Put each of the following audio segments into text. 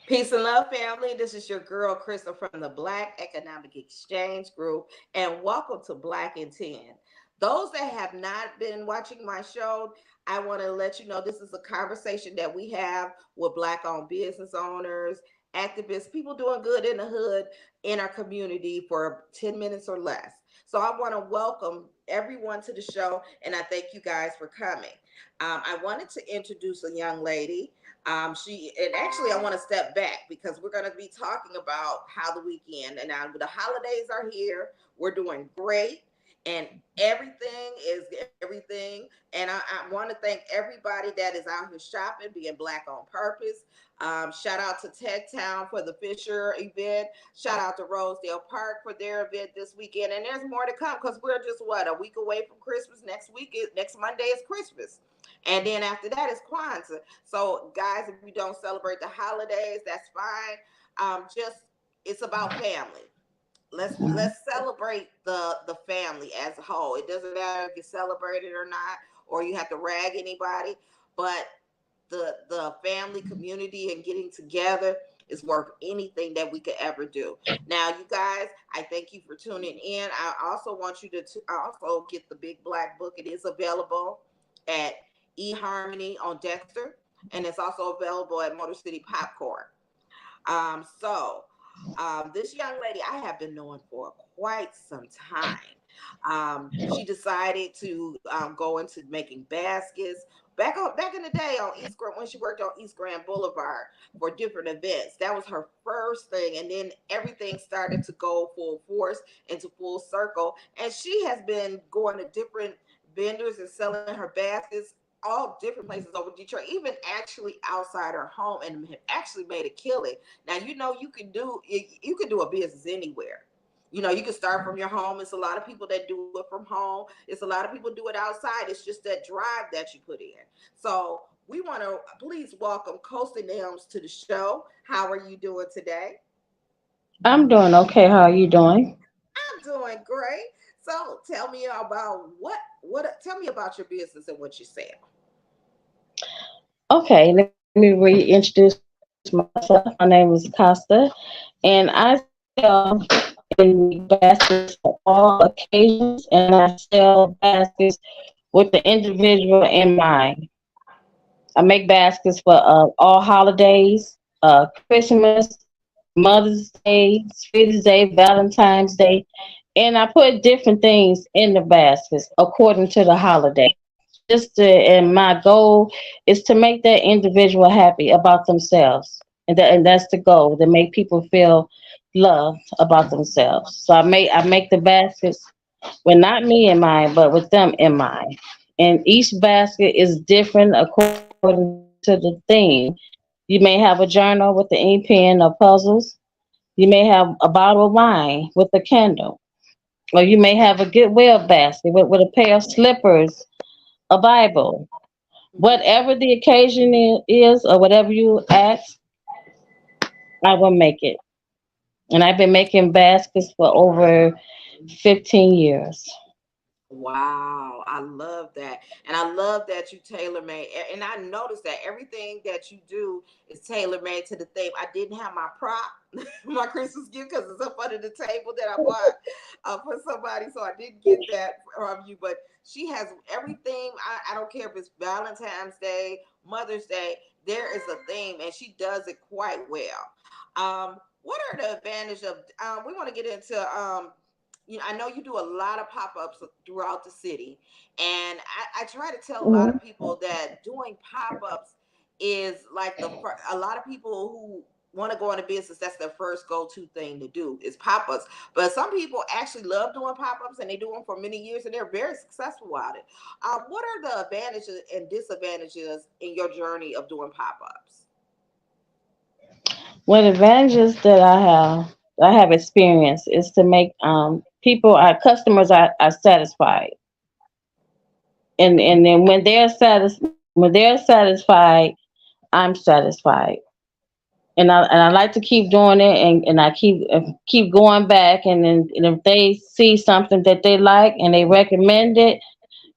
Peace and love, family. This is your girl, Crystal, from the Black Economic Exchange Group, and welcome to Black in 10. Those that have not been watching my show, I want to let you know this is a conversation that we have with Black owned business owners, activists, people doing good in the hood in our community for 10 minutes or less. So I want to welcome everyone to the show, and I thank you guys for coming. I wanted to introduce a young lady. She and actually I want to step back because we're going to be talking about how the weekend and now the holidays are here. We're doing great and everything is everything. And I want to thank everybody that is out here shopping, being Black on purpose. Shout out to Tech Town for the Fisher event. Shout out to Rosedale Park for their event this weekend. And there's more to come because we're just what, a week away from Christmas. Next Monday is Christmas. And then after that is Kwanzaa. So, guys, if you don't celebrate the holidays, that's fine. Just it's about family. Let's celebrate the family as a whole. It doesn't matter if you celebrate it or not, or you have to rag anybody, but the family community and getting together is worth anything that we could ever do. Now, you guys, I thank you for tuning in. I also want you to also get the Big Black Book. It is available at eHarmony on Dexter, and it's also available at Motor City Popcorn. This young lady I have been knowing for quite some time. She decided to go into making baskets back in the day on East Grand when she worked on East Grand Boulevard for different events. That was her first thing, and then everything started to go full force into full circle. And she has been going to different vendors and selling her baskets all different places over Detroit, even actually outside her home, and have actually made a killing. Now you can do a business anywhere. You can start from your home. It's a lot of people that do it from home. It's a lot of people do it outside. It's just that drive that you put in. So we want to please welcome Costa Nelms to the show. How are you doing today? I'm doing okay. How are you doing? I'm doing great. So tell me about what tell me about your business and what you sell. Okay, let me reintroduce myself. My name is Costa, and I sell and make baskets for all occasions, and I sell baskets with the individual in mind. I make baskets for all holidays, Christmas, Mother's Day, Sweetest Day, Valentine's Day, and I put different things in the baskets according to the holiday. And my goal is to make that individual happy about themselves, and that's the goal, to make people feel loved about themselves. So I make the baskets with not me in mind, but with them in mind. And each basket is different according to the theme. You may have a journal with the ink pen or puzzles. You may have a bottle of wine with a candle. Or you may have a goodwill basket with a pair of slippers, a Bible. Mm-hmm. Whatever the occasion is, or whatever you ask, I will make it. And I've been making baskets for over 15 years. Wow, I love that. And I love that you tailor made. And I noticed that everything that you do is tailor made to the theme. I didn't have my prop, my Christmas gift, because it's up under the table that I bought for somebody. So I didn't get that from you. But she has everything. I don't care if it's Valentine's Day, Mother's Day, there is a theme, and she does it quite well. What are the advantages of, we want to get into, I know you do a lot of pop-ups throughout the city, and I try to tell a lot of Mhm. people that doing pop-ups is like a lot of people who want to go into business, that's their first go-to thing to do is pop-ups. But some people actually love doing pop-ups, and they do them for many years, and they're very successful at it. What are the advantages and disadvantages in your journey of doing pop-ups? One advantages that I have experienced is to make our customers are satisfied. And then when they're satisfied, I'm satisfied. And I like to keep doing it, and I keep going back, and if they see something that they like and they recommend it,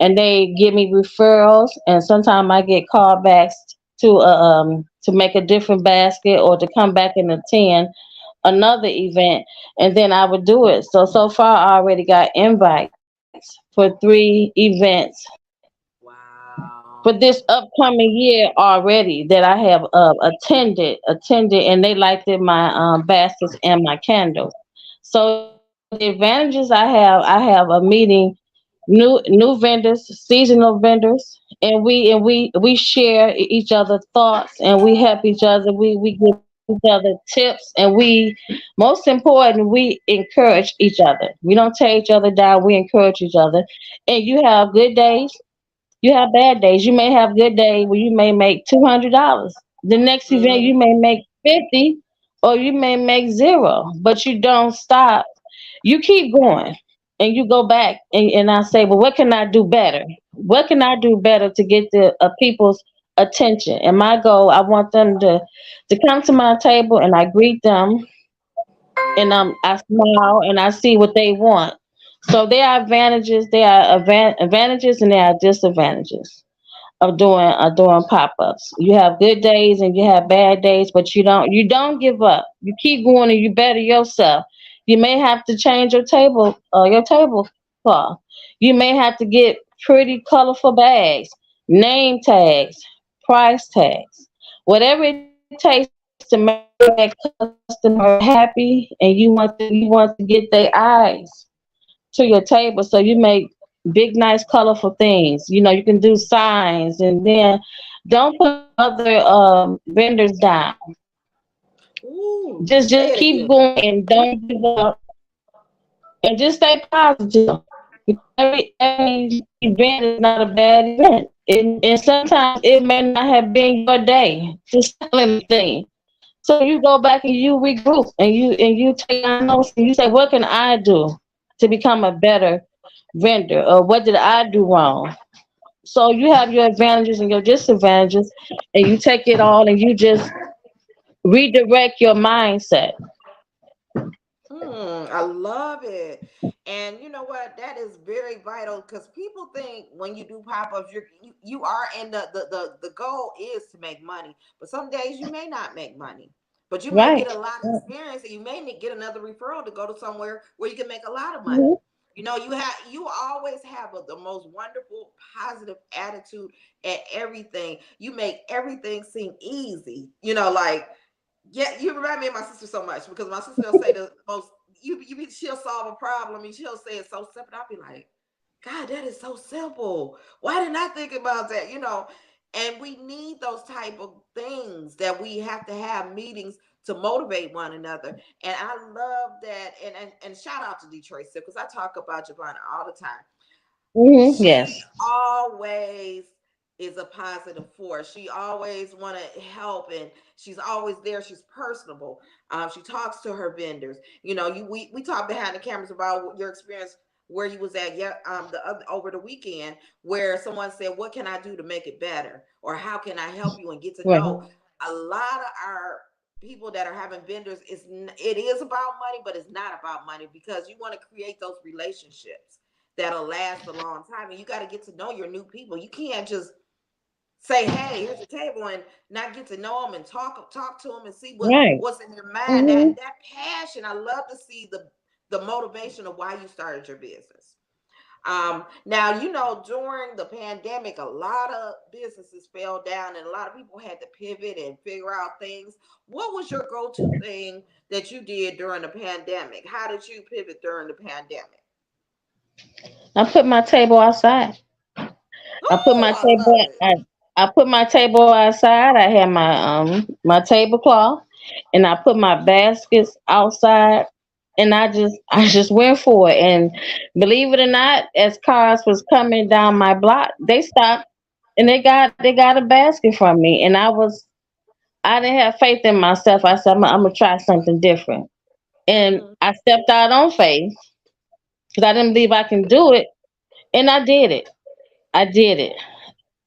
and they give me referrals, and sometimes I get callbacks to to make a different basket or to come back and attend another event, and then I would do it. So far I already got invites for 3 events for this Wow. upcoming year already that I have attended, and they liked it, my baskets and my candles. So the advantages I have a meeting new vendors, seasonal vendors, and we share each other thoughts, and we help each other. We give each other tips, and most important, we encourage each other. We don't tear each other down. We encourage each other, and you have good days, you have bad days. You may have good day where you may make $200. The next event you Hmm. may make 50, or you may make zero, but you don't stop. You keep going, and you go back, and I say, well, what can I do better? What can I do better to get the people's attention? And my goal, I want them to come to my table, and I greet them, and I smile, and I see what they want. So there are advantages, advantages, and there are disadvantages of doing pop-ups. You have good days and you have bad days, but you don't give up. You keep going and you better yourself. You may have to change your tablecloth. You may have to get pretty colorful bags, name tags, price tags, whatever it takes to make that customer happy, and you want to get their eyes to your table. So you make big, nice, colorful things. You can do signs, and then don't put other vendors down. Ooh, Just say it keep again. going and don't give up, and just stay positive, because every event is not a bad event. And sometimes it may not have been your day to sell anything. So you go back and you regroup, and you take down notes, and you say, what can I do to become a better vendor, or what did I do wrong? So you have your advantages and your disadvantages, and you take it all and you just redirect your mindset. I love it. And you know what? That is very vital because people think when you do pop-ups, you are in the goal is to make money. But some days you may not make money. But you may Right. get a lot of experience and you may get another referral to go to somewhere where you can make a lot of money. Mhm. You always have the most wonderful positive attitude at everything. You make everything seem easy. Like yeah, you remind me of my sister so much because my sister will say the most. She'll solve a problem and she'll say it so simple. I'll be like, God, that is so simple. Why didn't I think about that? And we need those type of things that we have to have meetings to motivate one another. And I love that. And shout out to Detroit because I talk about Javonna all the time. Yes. She always is a positive force. She always want to help, and she's always there. She's personable. She talks to her vendors. We talked behind the cameras about your experience where you was at, yeah, over the weekend, where someone said, what can I do to make it better, or how can I help you, and get to Right. know a lot of our people that are having vendors. It is about money, but it's not about money, because you want to create those relationships that'll last a long time. And you got to get to know your new people. You can't just say, "Hey, here's a table," and not get to know them and talk to them and see Right. what's in their mind. That Hmm. that passion, I love to see the motivation of why you started your business. Now during the pandemic, a lot of businesses fell down, and a lot of people had to pivot and figure out things. What was your go-to thing that you did during the pandemic? How did you pivot during the pandemic? I put my table outside. I put Oh, my I love table. it. I put my table outside. I had my tablecloth, and I put my baskets outside, and I just went for it. And believe it or not, as cars was coming down my block, they stopped, and they got a basket from me, and I didn't have faith in myself. I said, I'm gonna try something different, and Mhm. I stepped out on faith because I didn't believe I can do it, and I did it. I did it.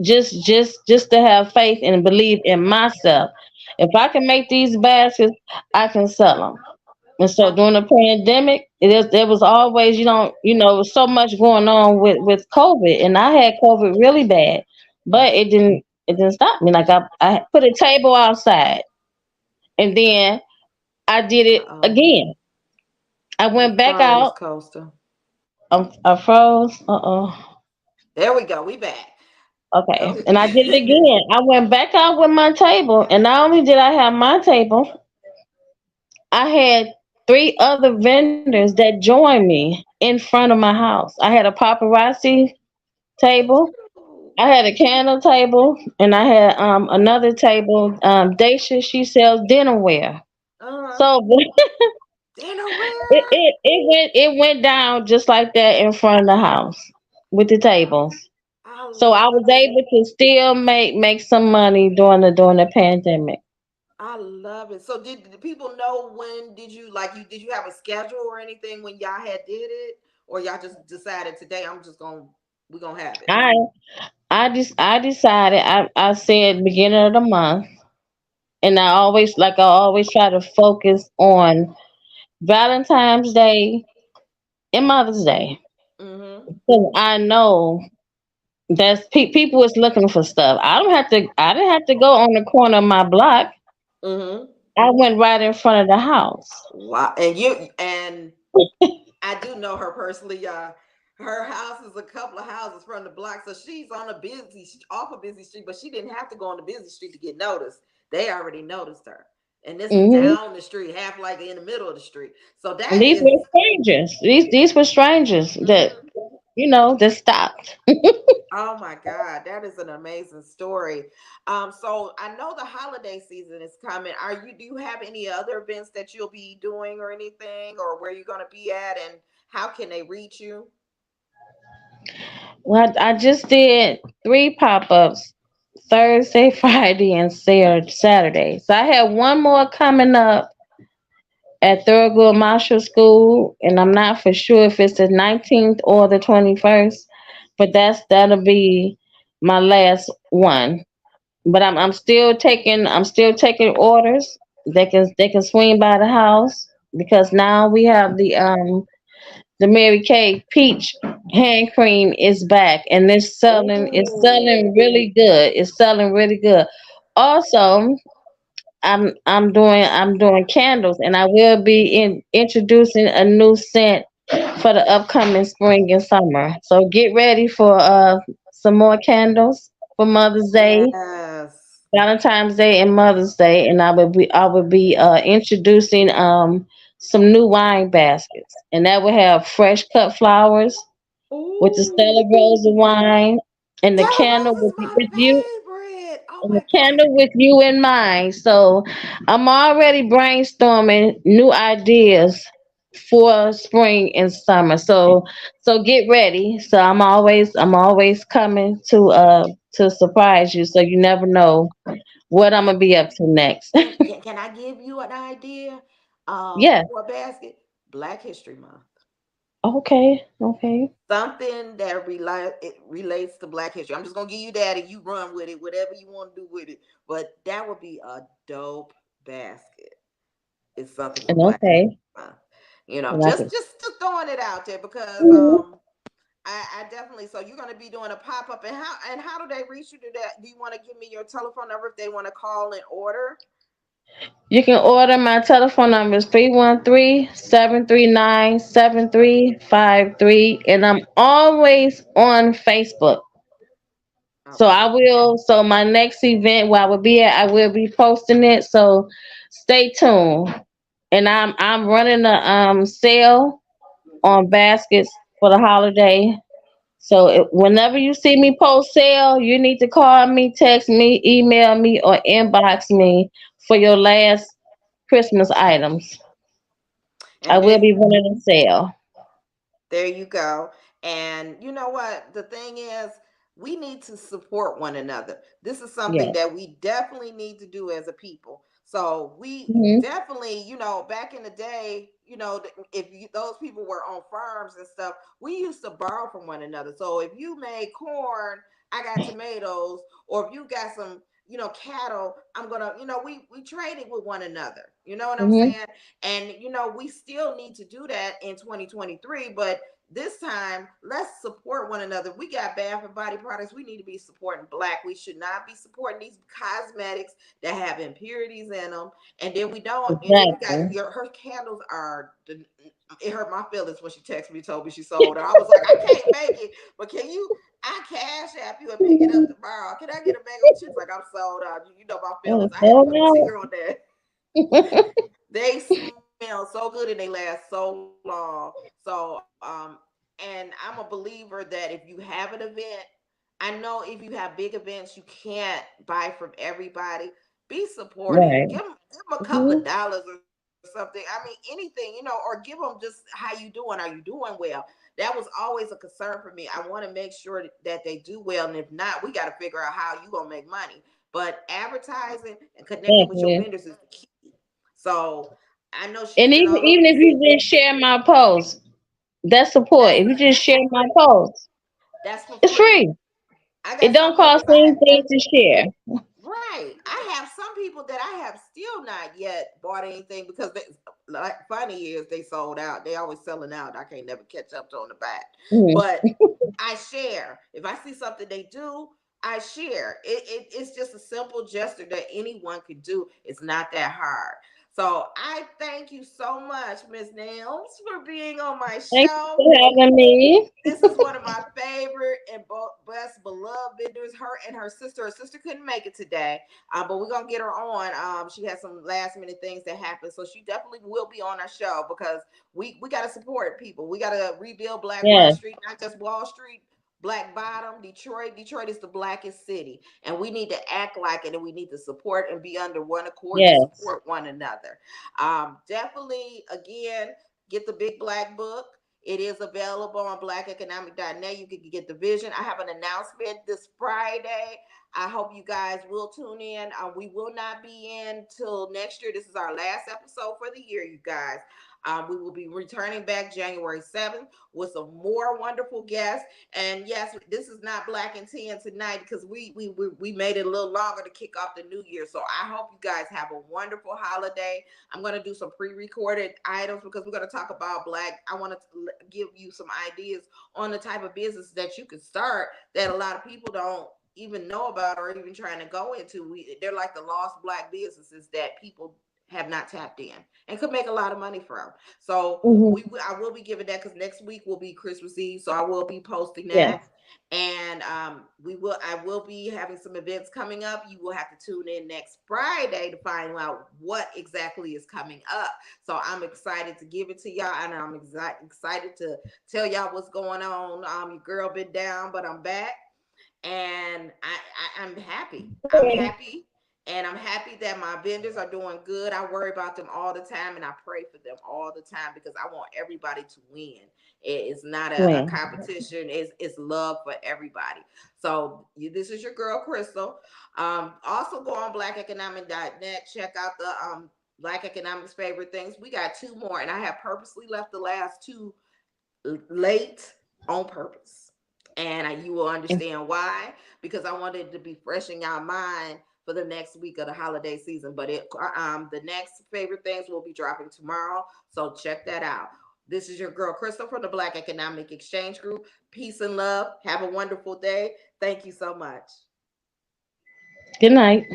Just to have faith and believe in myself. If I can make these baskets, I can sell them. And so I during the pandemic, there was always, so much going on with COVID, and I had COVID really bad, but it It didn't stop me. Like I put a table outside, and then I did it Uh-oh. again. I You went back froze, out. Costa. I froze. Uh-oh. There we go. We back. Okay. Okay. And I did it again. I went back out with my table, and not only did I have my table, I had three other vendors that joined me in front of my house. I had a paparazzi table. I had a candle table, and I had another table. Daisha, she sells dinnerware. Uh-huh. So Dinnerware. it went down just like that in front of the house with the tables. I So I love was it. able to still make some money during the pandemic. I love it. So did people know when did you like you did you have a schedule or anything when y'all had did it? Or y'all just decided today I'm just gonna we gonna have it. I I decided I said beginning of the month, and I always try to focus on Valentine's Day and Mother's Day. Mm-hmm. So I know people is looking for stuff. I didn't have to go on the corner of my block. Mm-hmm. I went right in front of the house. Wow. And I do know her personally, y'all. Her house is a couple of houses from the block, so she's on a off a busy street, but she didn't have to go on the busy street to get noticed. They already noticed her, and this is Hmm. down the street, half like in the middle of the street. So And that these is, were strangers. These were strangers that mhm. that stopped. Oh my God, that is an amazing story. So I know the holiday season is coming. Do you have any other events that you'll be doing or anything, or where you're going to be at, and how can they reach you? Well, I just did three pop ups Thursday, Friday, and Saturday. So I have one more coming up at Thurgood Marshall School, and I'm not for sure if it's the 19th or the 21st, but that'll be my last one. But I'm still taking orders. They can swing by the house because now we have the Mary Kay peach hand cream is back, and it's selling Oh, really good. It's selling really good. Also, I'm doing candles, and I will be introducing a new scent for the upcoming spring and summer. So get ready for some more candles for Mother's Day, yes. Valentine's Day, and Mother's Day, and I will be introducing some new wine baskets, and that will have fresh cut flowers with the Stella Ooh, Rosa wine and the Stella candle Rose is with my you favorite. Oh and the my God. candle with you in mind. So I'm already brainstorming new ideas for spring and summer. So get ready. So I'm always coming to surprise you. So you never know what I'm gonna be up to next. Can I give you an idea? Yeah. For a basket, Black History Month. Okay. Okay. Something that it relates to Black history. I'm just gonna give you that, and you run with it, whatever you want to do with it. But that would be a dope basket. It's something for And Black History okay. Month. And I can. Just throwing it out there because Mhm. I definitely. So you're gonna be doing a pop up, and how do they reach you? Do you want to give me your telephone number if they want to call and order? You can order. My telephone number is 313-739-7353, and I'm always on Facebook. So Okay. I will. So my next event where I will be at, I will be posting it. So stay tuned. And I'm running a sale on baskets for the holiday. So whenever you see me post sale, you need to call me, text me, email me, or inbox me for your last Christmas items. I And will this be running a sale. There you go. And you know what? The thing is, we need to support one another. This is something Yeah. that we definitely need to do as a people. So we Hmm. definitely, back in the day, those people were on farms and stuff, we used to borrow from one another. So if you made corn, I got tomatoes, or if you got some, cattle, I'm gonna, we traded with one another. You know what I'm Hmm. saying? And we still need to do that in 2023, but this time, let's support one another. We got Bath and Body Products. We need to be supporting Black. We should not be supporting these cosmetics that have impurities in them. And then we don't. And then we got Exactly. her candles are. It hurt my feelings when she texted me, told me she sold out. I was like, I can't make it, but can you? I cash app you and pick it up tomorrow. Can I get a bag of chips? Like I'm sold out. You know my feelings. I had to So put a now, tear on that. They smell so good and they last so long. So, and I'm a believer that if you have an event, I know if you have big events, you can't buy from everybody. Be supportive. right. Give them a couple of Mhm. dollars or something. I mean, anything, or give them just how you doing. Are you doing well? That was always a concern for me. I want to make sure that they do well, and if not, we got to figure out how you gonna make money. But advertising and connecting with your Definitely. vendors is the key. So I know she's And been even all over even the if you just share my post, that's support. If you just that's share for my free. post, That's for it's free. free. I It got some don't vendors cost anything to share. right. I have some people that I have still not yet bought anything because they, like funny is they sold out. They always selling out. I can't never catch up on the back. Mhm. But I share. If I see something they do, I share. It's just a simple gesture that anyone could do. It's not that hard. So I thank you so much, Miss Nelms, for being on my Thank you show. for having me. This is one of my favorite and best beloved vendors. Her sister couldn't make it today, but we're gonna get her on. She has some last minute things that happen, so she definitely will be on our show because we gotta support people. We gotta rebuild Black Wall Yes, Street, not just Wall Street. Black Bottom, Detroit. Detroit is the blackest city, and we need to act like it, and we need to support and be under one accord to yes, support one another. Definitely, again, get the Big Black Book. It is available on blackeconomic.net. You can get the vision. I have an announcement this Friday. I hope you guys will tune in. We will not be in till next year. This is our last episode for the year, you guys. We will be returning back January 7th with some more wonderful guests. And yes, this is not Black and Ten tonight because we made it a little longer to kick off the new year. So I hope you guys have a wonderful holiday. I'm going to do some pre-recorded items because we're going to talk about Black. I want to give you some ideas on the type of business that you can start that a lot of people don't even know about or even trying to go into. They're like the lost Black businesses that people have not tapped in and could make a lot of money from. So hmm, I will be giving that because next week will be Christmas Eve, so I will be posting that. yes, And I will be having some events coming up. You will have to tune in next Friday to find out what exactly is coming up. So I'm excited to give it to y'all, and I'm excited to tell y'all what's going on. Your girl been down, but I'm back, and I'm happy. I'm happy. And I'm happy that my vendors are doing good. I worry about them all the time and I pray for them all the time because I want everybody to win. It's not a twin. competition, it's love for everybody. So this is your girl, Crystal. Also go on blackeconomic.net, check out the Black Economics favorite things. We got two more, and I have purposely left the last two late on purpose. And you will understand why, because I wanted to be fresh in y'all mind for the next week of the holiday season. But the next favorite things will be dropping tomorrow. So check that out. This is your girl, Crystal, from the Black Economic Exchange Group. Peace and love. Have a wonderful day. Thank you so much. Good night.